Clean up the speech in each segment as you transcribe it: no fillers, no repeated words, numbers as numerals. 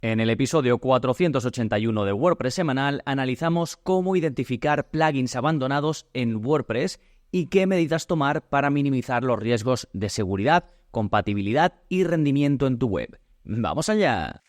En el episodio 481 de WordPress Semanal analizamos cómo identificar plugins abandonados en WordPress y qué medidas tomar para minimizar los riesgos de seguridad, compatibilidad y rendimiento en tu web. ¡Vamos allá!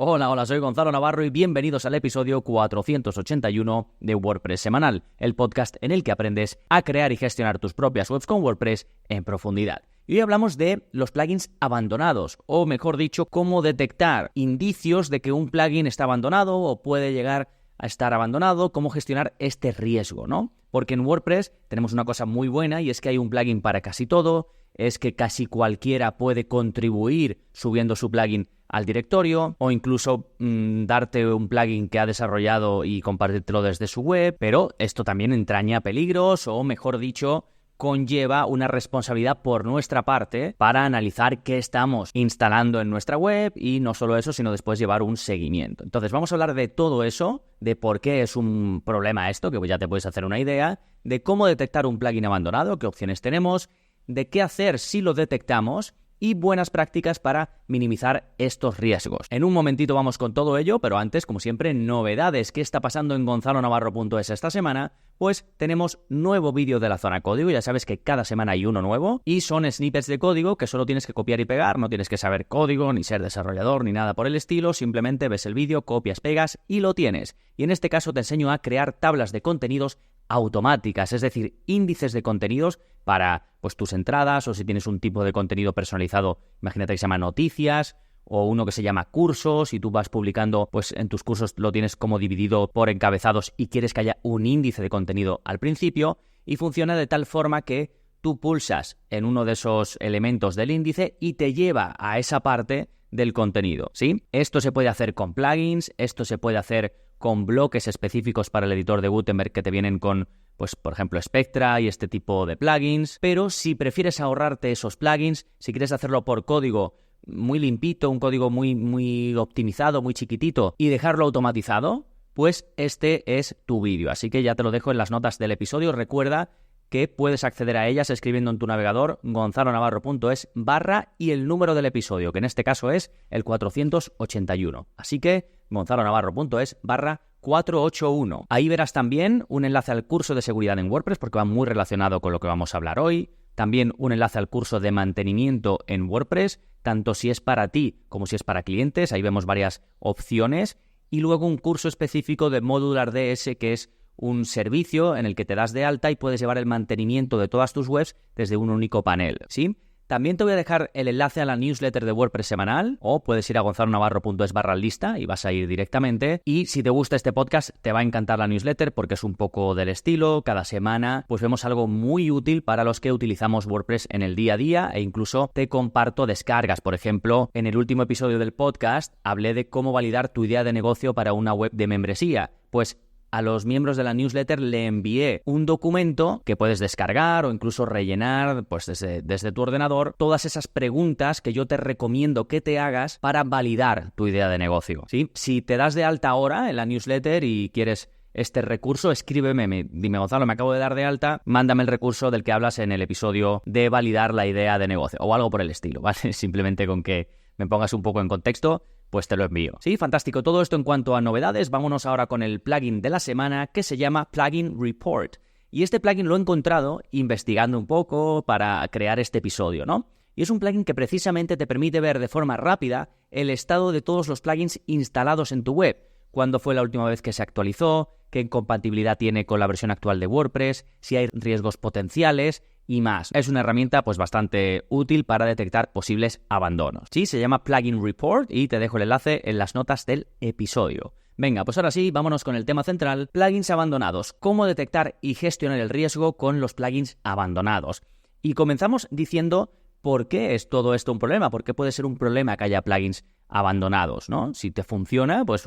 Hola, soy Gonzalo Navarro y bienvenidos al episodio 481 de WordPress Semanal, el podcast en el que aprendes a crear y gestionar tus propias webs con WordPress en profundidad. Y hoy hablamos de los plugins abandonados, o mejor dicho, cómo detectar indicios de que un plugin está abandonado o puede llegar a estar abandonado, cómo gestionar este riesgo, ¿no? Porque en WordPress tenemos una cosa muy buena y es que hay un plugin para casi todo, es que casi cualquiera puede contribuir subiendo su plugin al directorio o incluso darte un plugin que ha desarrollado y compartírtelo desde su web, pero esto también entraña peligros o, mejor dicho, conlleva una responsabilidad por nuestra parte para analizar qué estamos instalando en nuestra web y no solo eso, sino después llevar un seguimiento. Entonces vamos a hablar de todo eso, de por qué es un problema esto, que ya te puedes hacer una idea, de cómo detectar un plugin abandonado, qué opciones tenemos, de qué hacer si lo detectamos y buenas prácticas para minimizar estos riesgos. En un momentito vamos con todo ello, pero antes, como siempre, novedades. ¿Qué está pasando en gonzalonavarro.es esta semana? Pues tenemos nuevo vídeo de la zona código, ya sabes que cada semana hay uno nuevo, y son snippets de código que solo tienes que copiar y pegar, no tienes que saber código, ni ser desarrollador, ni nada por el estilo, simplemente ves el vídeo, copias, pegas y lo tienes. Y en este caso te enseño a crear tablas de contenidos automáticas, es decir, índices de contenidos para pues tus entradas o si tienes un tipo de contenido personalizado, imagínate que se llama noticias o uno que se llama cursos y tú vas publicando, pues en tus cursos lo tienes como dividido por encabezados y quieres que haya un índice de contenido al principio y funciona de tal forma que tú pulsas en uno de esos elementos del índice y te lleva a esa parte del contenido, ¿sí? Esto se puede hacer con plugins, esto se puede hacer con bloques específicos para el editor de Gutenberg que te vienen con, pues por ejemplo, Spectra y este tipo de plugins, pero si prefieres ahorrarte esos plugins, si quieres hacerlo por código muy limpito, un código muy optimizado, muy chiquitito y dejarlo automatizado, pues este es tu vídeo. Así que ya te lo dejo en las notas del episodio. Recuerda que puedes acceder a ellas escribiendo en tu navegador gonzalonavarro.es / y el número del episodio, que en este caso es el 481. Así que gonzalonavarro.es / 481. Ahí verás también un enlace al curso de seguridad en WordPress, porque va muy relacionado con lo que vamos a hablar hoy. También un enlace al curso de mantenimiento en WordPress, tanto si es para ti como si es para clientes. Ahí vemos varias opciones. Y luego un curso específico de Modular DS, que es un servicio en el que te das de alta y puedes llevar el mantenimiento de todas tus webs desde un único panel, ¿sí? También te voy a dejar el enlace a la newsletter de WordPress semanal o puedes ir a gonzalonavarro.es / lista y vas a ir directamente. Y si te gusta este podcast, te va a encantar la newsletter porque es un poco del estilo. Cada semana pues vemos algo muy útil para los que utilizamos WordPress en el día a día e incluso te comparto descargas. Por ejemplo, en el último episodio del podcast hablé de cómo validar tu idea de negocio para una web de membresía. Pues a los miembros de la newsletter le envié un documento que puedes descargar o incluso rellenar pues desde tu ordenador todas esas preguntas que yo te recomiendo que te hagas para validar tu idea de negocio, ¿sí? Si te das de alta ahora en la newsletter y quieres este recurso, escríbeme, dime Gonzalo, me acabo de dar de alta, mándame el recurso del que hablas en el episodio de validar la idea de negocio o algo por el estilo, ¿vale? Simplemente con que me pongas un poco en contexto, pues te lo envío. Sí, fantástico. Todo esto en cuanto a novedades. Vámonos ahora con el plugin de la semana que se llama Plugin Report. Y este plugin lo he encontrado investigando un poco para crear este episodio, ¿no? Y es un plugin que precisamente te permite ver de forma rápida el estado de todos los plugins instalados en tu web. Cuándo fue la última vez que se actualizó, qué compatibilidad tiene con la versión actual de WordPress, si hay riesgos potenciales y más. Es una herramienta pues bastante útil para detectar posibles abandonos. Sí, se llama Plugin Report y te dejo el enlace en las notas del episodio. Venga, pues ahora sí, vámonos con el tema central, plugins abandonados. Cómo detectar y gestionar el riesgo con los plugins abandonados. Y comenzamos diciendo por qué es todo esto un problema, por qué puede ser un problema que haya plugins abandonados, ¿no? Si te funciona, pues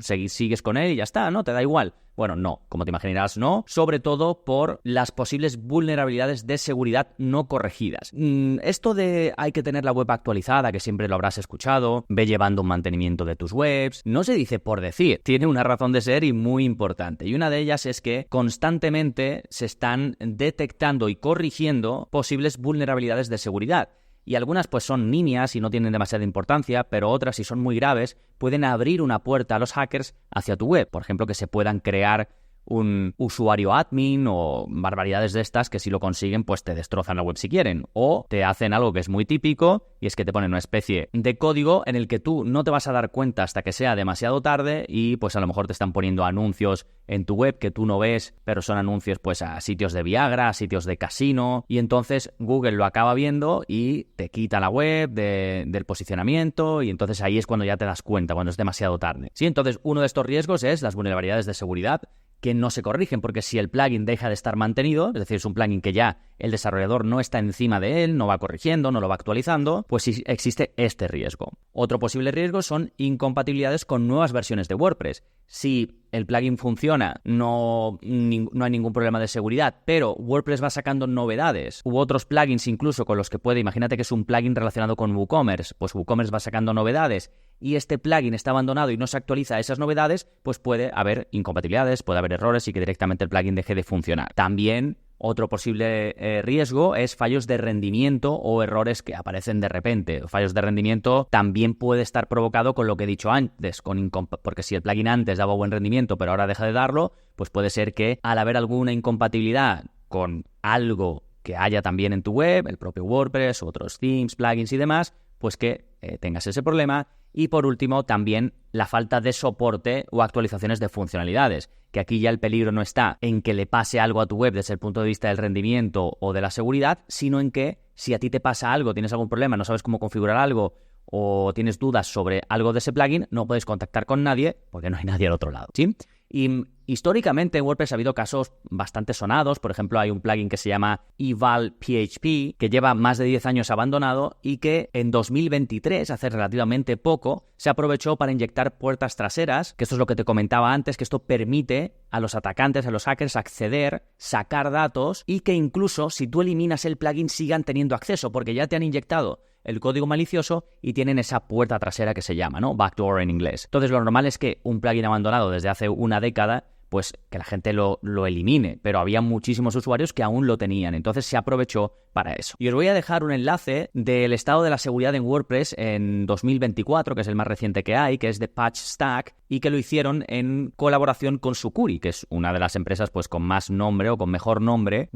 sigues con él y ya está, ¿no? Te da igual. Bueno, no, como te imaginarás, no, sobre todo por las posibles vulnerabilidades de seguridad no corregidas. Esto de hay que tener la web actualizada, que siempre lo habrás escuchado, ve llevando un mantenimiento de tus webs, no se dice por decir, tiene una razón de ser y muy importante. Y una de ellas es que constantemente se están detectando y corrigiendo posibles vulnerabilidades de seguridad. Y algunas pues son nimias y no tienen demasiada importancia, pero otras, si son muy graves, pueden abrir una puerta a los hackers hacia tu web. Por ejemplo, que se puedan crear un usuario admin o barbaridades de estas que si lo consiguen pues te destrozan la web si quieren, o te hacen algo que es muy típico y es que te ponen una especie de código en el que tú no te vas a dar cuenta hasta que sea demasiado tarde y pues a lo mejor te están poniendo anuncios en tu web que tú no ves, pero son anuncios pues a sitios de Viagra, a sitios de casino, y entonces Google lo acaba viendo y te quita la web del posicionamiento, y entonces ahí es cuando ya te das cuenta, cuando es demasiado tarde. Sí, entonces uno de estos riesgos es las vulnerabilidades de seguridad que no se corrigen, porque si el plugin deja de estar mantenido, es decir, es un plugin que ya el desarrollador no está encima de él, no va corrigiendo, no lo va actualizando, pues sí existe este riesgo. Otro posible riesgo son incompatibilidades con nuevas versiones de WordPress. Si el plugin funciona, no hay ningún problema de seguridad, pero WordPress va sacando novedades, u otros plugins incluso con los que imagínate que es un plugin relacionado con WooCommerce, pues WooCommerce va sacando novedades y este plugin está abandonado y no se actualiza a esas novedades, pues puede haber incompatibilidades, puede haber errores y que directamente el plugin deje de funcionar. También otro posible riesgo es fallos de rendimiento o errores que aparecen de repente. Fallos de rendimiento también puede estar provocado con lo que he dicho antes, porque si el plugin antes daba buen rendimiento pero ahora deja de darlo, pues puede ser que al haber alguna incompatibilidad con algo que haya también en tu web, el propio WordPress, otros themes, plugins y demás, pues que tengas ese problema. Y por último, también la falta de soporte o actualizaciones de funcionalidades, que aquí ya el peligro no está en que le pase algo a tu web desde el punto de vista del rendimiento o de la seguridad, sino en que si a ti te pasa algo, tienes algún problema, no sabes cómo configurar algo o tienes dudas sobre algo de ese plugin, no puedes contactar con nadie porque no hay nadie al otro lado, ¿sí? Y históricamente en WordPress ha habido casos bastante sonados. Por ejemplo, hay un plugin que se llama Eval PHP, que lleva más de 10 años abandonado y que en 2023, hace relativamente poco, se aprovechó para inyectar puertas traseras, que esto es lo que te comentaba antes, que esto permite a los atacantes, a los hackers, acceder, sacar datos y que incluso si tú eliminas el plugin sigan teniendo acceso porque ya te han inyectado el código malicioso y tienen esa puerta trasera que se llama, ¿no? Backdoor en inglés. Entonces, lo normal es que un plugin abandonado desde hace una década, pues que la gente lo elimine, pero había muchísimos usuarios que aún lo tenían, entonces se aprovechó para eso. Y os voy a dejar un enlace del estado de la seguridad en WordPress en 2024, que es el más reciente que hay, que es de PatchStack, y que lo hicieron en colaboración con Sucuri, que es una de las empresas pues con más nombre o con mejor nombre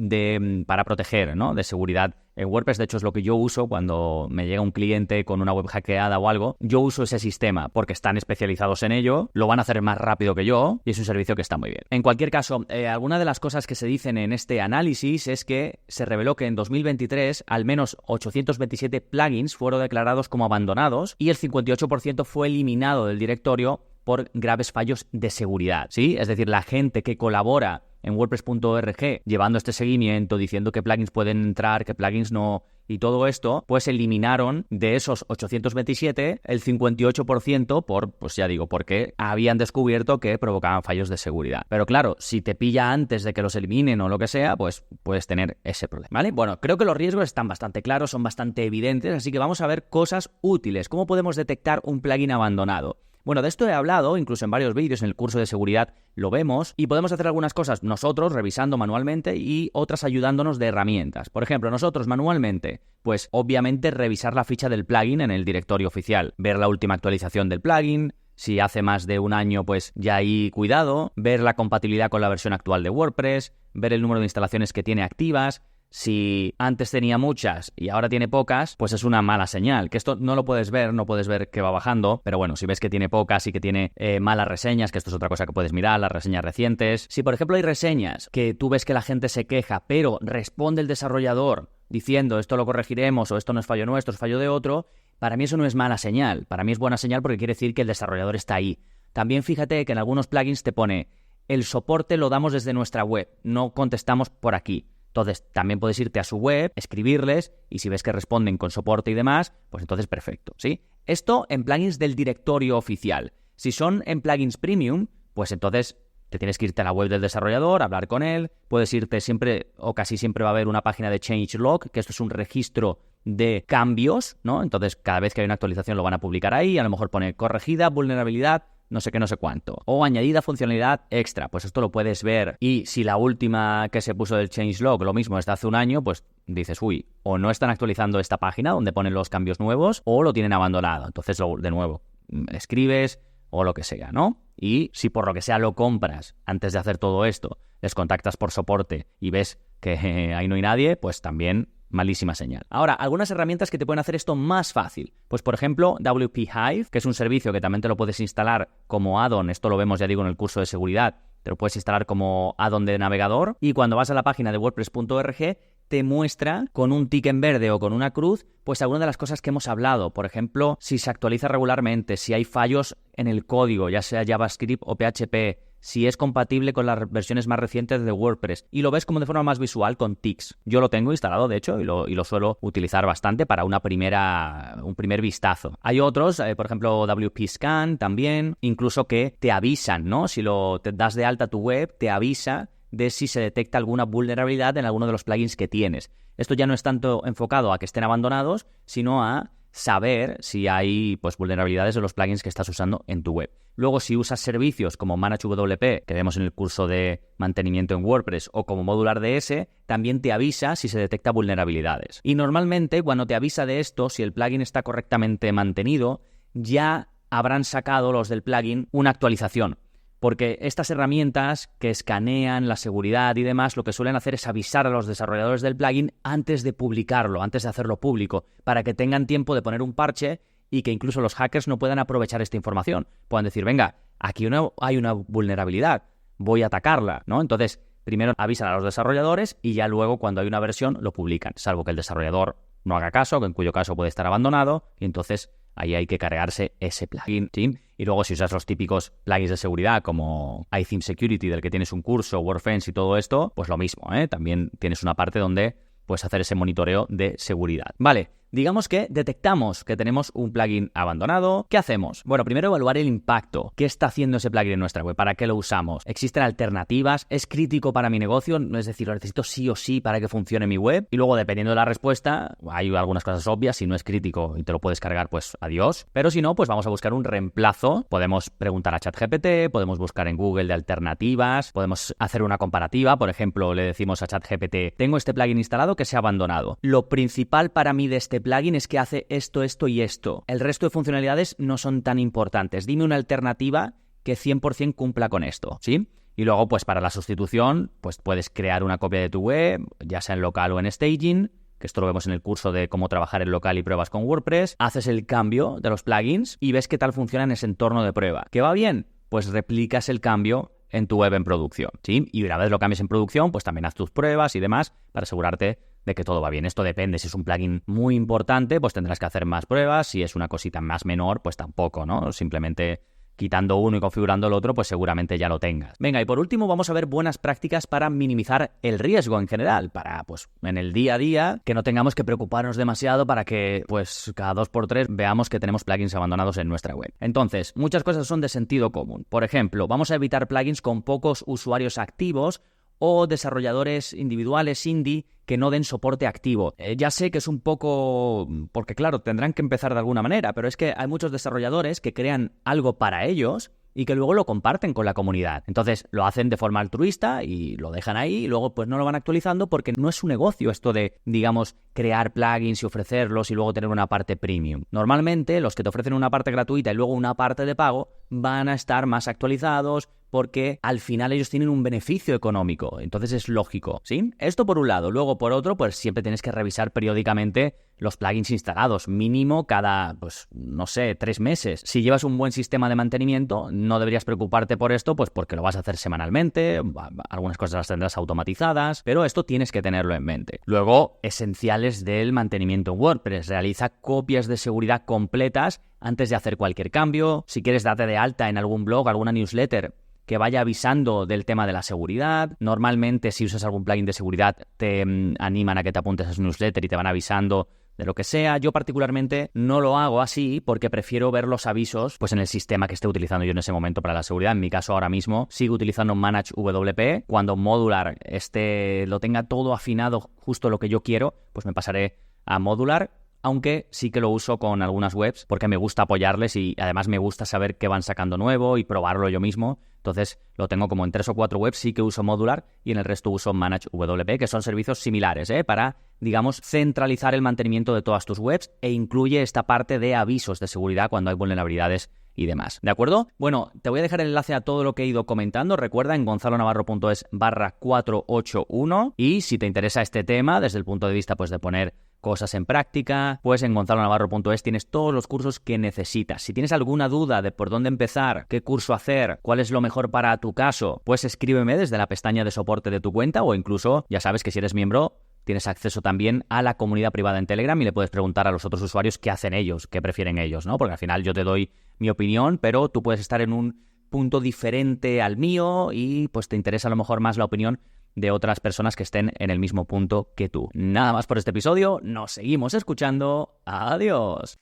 para proteger, ¿no?, de seguridad en WordPress. De hecho, es lo que yo uso cuando me llega un cliente con una web hackeada o algo. Yo uso ese sistema porque están especializados en ello, lo van a hacer más rápido que yo y es un servicio que está muy bien. En cualquier caso, alguna de las cosas que se dicen en este análisis es que se reveló que en 2023 al menos 827 plugins fueron declarados como abandonados y el 58% fue eliminado del directorio por graves fallos de seguridad, ¿sí? Es decir, la gente que colabora en WordPress.org llevando este seguimiento, diciendo qué plugins pueden entrar, qué plugins no, y todo esto, pues eliminaron de esos 827 el 58% pues ya digo, porque habían descubierto que provocaban fallos de seguridad. Pero claro, si te pilla antes de que los eliminen o lo que sea, pues puedes tener ese problema, ¿vale? Bueno, creo que los riesgos están bastante claros, son bastante evidentes, así que vamos a ver cosas útiles. ¿Cómo podemos detectar un plugin abandonado? Bueno, de esto he hablado, incluso en varios vídeos, en el curso de seguridad lo vemos, y podemos hacer algunas cosas nosotros, revisando manualmente, y otras ayudándonos de herramientas. Por ejemplo, nosotros manualmente, pues obviamente revisar la ficha del plugin en el directorio oficial, ver la última actualización del plugin, si hace más de un año, pues ya ahí cuidado, ver la compatibilidad con la versión actual de WordPress, ver el número de instalaciones que tiene activas. Si antes tenía muchas y ahora tiene pocas, pues es una mala señal. Que esto no lo puedes ver, no puedes ver que va bajando, pero bueno, si ves que tiene pocas y que tiene malas reseñas, que esto es otra cosa que puedes mirar, las reseñas recientes. Si por ejemplo hay reseñas que tú ves que la gente se queja, pero responde el desarrollador diciendo esto lo corregiremos o esto no es fallo nuestro, es fallo de otro, para mí eso no es mala señal. Para mí es buena señal porque quiere decir que el desarrollador está ahí. También fíjate que en algunos plugins te pone el soporte lo damos desde nuestra web, no contestamos por aquí. Entonces, también puedes irte a su web, escribirles, y si ves que responden con soporte y demás, pues entonces perfecto, ¿sí? Esto en plugins del directorio oficial. Si son en plugins premium, pues entonces te tienes que irte a la web del desarrollador, hablar con él, puedes irte siempre o casi siempre va a haber una página de changelog, que esto es un registro de cambios, ¿no? Entonces, cada vez que hay una actualización lo van a publicar ahí, a lo mejor pone corregida, vulnerabilidad, no sé qué, no sé cuánto. O añadida funcionalidad extra, pues esto lo puedes ver. Y si la última que se puso del changelog, lo mismo, es de hace un año, pues dices, uy, o no están actualizando esta página donde ponen los cambios nuevos, o lo tienen abandonado. Entonces, de nuevo, escribes o lo que sea, ¿no? Y si por lo que sea lo compras antes de hacer todo esto, les contactas por soporte y ves que ahí no hay nadie, pues también malísima señal. Ahora, algunas herramientas que te pueden hacer esto más fácil. Pues, por ejemplo, WP Hive, que es un servicio que también te lo puedes instalar como add-on. Esto lo vemos, ya digo, en el curso de seguridad. Te lo puedes instalar como add-on de navegador y cuando vas a la página de WordPress.org te muestra con un tic en verde o con una cruz, pues algunas de las cosas que hemos hablado. Por ejemplo, si se actualiza regularmente, si hay fallos en el código, ya sea JavaScript o PHP, si es compatible con las versiones más recientes de WordPress. Y lo ves como de forma más visual con tics. Yo lo tengo instalado, de hecho, y lo suelo utilizar bastante para un primer vistazo. Hay otros, por ejemplo, WP Scan también, incluso que te avisan, ¿no? Si te das de alta tu web, te avisa de si se detecta alguna vulnerabilidad en alguno de los plugins que tienes. Esto ya no es tanto enfocado a que estén abandonados, sino a saber si hay pues vulnerabilidades en los plugins que estás usando en tu web. Luego, si usas servicios como ManageWP, que vemos en el curso de mantenimiento en WordPress, o como Modular DS, también te avisa si se detecta vulnerabilidades. Y normalmente, cuando te avisa de esto, si el plugin está correctamente mantenido, ya habrán sacado los del plugin una actualización. Porque estas herramientas que escanean la seguridad y demás, lo que suelen hacer es avisar a los desarrolladores del plugin antes de publicarlo, antes de hacerlo público, para que tengan tiempo de poner un parche y que incluso los hackers no puedan aprovechar esta información. Puedan decir, venga, aquí hay una vulnerabilidad, voy a atacarla, ¿no? Entonces, primero avisan a los desarrolladores y ya luego, cuando hay una versión, lo publican, salvo que el desarrollador no haga caso, en cuyo caso puede estar abandonado, y entonces ahí hay que cargarse ese plugin, ¿sí? Y luego, si usas los típicos plugins de seguridad como iTheme Security, del que tienes un curso, WordFence y todo esto, pues lo mismo, ¿eh? También tienes una parte donde puedes hacer ese monitoreo de seguridad. Vale, digamos que detectamos que tenemos un plugin abandonado. ¿Qué hacemos? Bueno, primero evaluar el impacto. ¿Qué está haciendo ese plugin en nuestra web? ¿Para qué lo usamos? ¿Existen alternativas? ¿Es crítico para mi negocio? Es decir, lo necesito sí o sí para que funcione mi web. Y luego, dependiendo de la respuesta, hay algunas cosas obvias. Si no es crítico y te lo puedes cargar, pues adiós. Pero si no, pues vamos a buscar un reemplazo. Podemos preguntar a ChatGPT, podemos buscar en Google de alternativas, podemos hacer una comparativa. Por ejemplo, le decimos a ChatGPT, tengo este plugin instalado que se ha abandonado. Lo principal para mí de este plugin es que hace esto, esto y esto. El resto de funcionalidades no son tan importantes. Dime una alternativa que 100% cumpla con esto, ¿sí? Y luego, pues para la sustitución, pues puedes crear una copia de tu web, ya sea en local o en staging, que esto lo vemos en el curso de cómo trabajar en local y pruebas con WordPress. Haces el cambio de los plugins y ves qué tal funciona en ese entorno de prueba. ¿Qué va bien? Pues replicas el cambio en tu web en producción, ¿sí? Y una vez lo cambies en producción, pues también haz tus pruebas y demás para asegurarte de que todo va bien. Esto depende. Si es un plugin muy importante, pues tendrás que hacer más pruebas. Si es una cosita más menor, pues tampoco, ¿no? Simplemente quitando uno y configurando el otro, pues seguramente ya lo tengas. Venga, y por último vamos a ver buenas prácticas para minimizar el riesgo en general, para, pues, en el día a día, que no tengamos que preocuparnos demasiado para que, pues, cada 2x3 veamos que tenemos plugins abandonados en nuestra web. Entonces, muchas cosas son de sentido común. Por ejemplo, vamos a evitar plugins con pocos usuarios activos o desarrolladores individuales indie que no den soporte activo. Ya sé que es un poco... porque claro, tendrán que empezar de alguna manera, pero es que hay muchos desarrolladores que crean algo para ellos y que luego lo comparten con la comunidad. Entonces lo hacen de forma altruista y lo dejan ahí y luego pues no lo van actualizando porque no es su negocio esto de, digamos, crear plugins y ofrecerlos y luego tener una parte premium. Normalmente los que te ofrecen una parte gratuita y luego una parte de pago van a estar más actualizados porque al final ellos tienen un beneficio económico. Entonces es lógico, ¿sí? Esto por un lado. Luego por otro, pues siempre tienes que revisar periódicamente los plugins instalados, mínimo cada, pues, no sé, 3 meses. Si llevas un buen sistema de mantenimiento, no deberías preocuparte por esto, pues porque lo vas a hacer semanalmente, algunas cosas las tendrás automatizadas, pero esto tienes que tenerlo en mente. Luego, esenciales del mantenimiento en WordPress. Realiza copias de seguridad completas antes de hacer cualquier cambio. Si quieres darte de alta en algún blog, alguna newsletter, que vaya avisando del tema de la seguridad. Normalmente, si usas algún plugin de seguridad, te animan a que te apuntes a su newsletter y te van avisando de lo que sea. Yo particularmente no lo hago así porque prefiero ver los avisos pues en el sistema que esté utilizando yo en ese momento para la seguridad. En mi caso ahora mismo sigo utilizando ManageWP. Cuando Modular lo tenga todo afinado justo lo que yo quiero, pues me pasaré a Modular, aunque sí que lo uso con algunas webs porque me gusta apoyarles y además me gusta saber qué van sacando nuevo y probarlo yo mismo. Entonces lo tengo como en 3 o 4 webs, sí que uso Modular y en el resto uso ManageWP, que son servicios similares, para, digamos, centralizar el mantenimiento de todas tus webs e incluye esta parte de avisos de seguridad cuando hay vulnerabilidades y demás. ¿De acuerdo? Bueno, te voy a dejar el enlace a todo lo que he ido comentando. Recuerda en gonzalonavarro.es/481 y si te interesa este tema desde el punto de vista pues de poner cosas en práctica, pues en gonzalonavarro.es tienes todos los cursos que necesitas. Si tienes alguna duda de por dónde empezar, qué curso hacer, cuál es lo mejor para tu caso, pues escríbeme desde la pestaña de soporte de tu cuenta o incluso, ya sabes que si eres miembro, tienes acceso también a la comunidad privada en Telegram y le puedes preguntar a los otros usuarios qué hacen ellos, qué prefieren ellos, ¿no? Porque al final yo te doy mi opinión, pero tú puedes estar en un punto diferente al mío y pues te interesa a lo mejor más la opinión de otras personas que estén en el mismo punto que tú. Nada más por este episodio, nos seguimos escuchando. Adiós.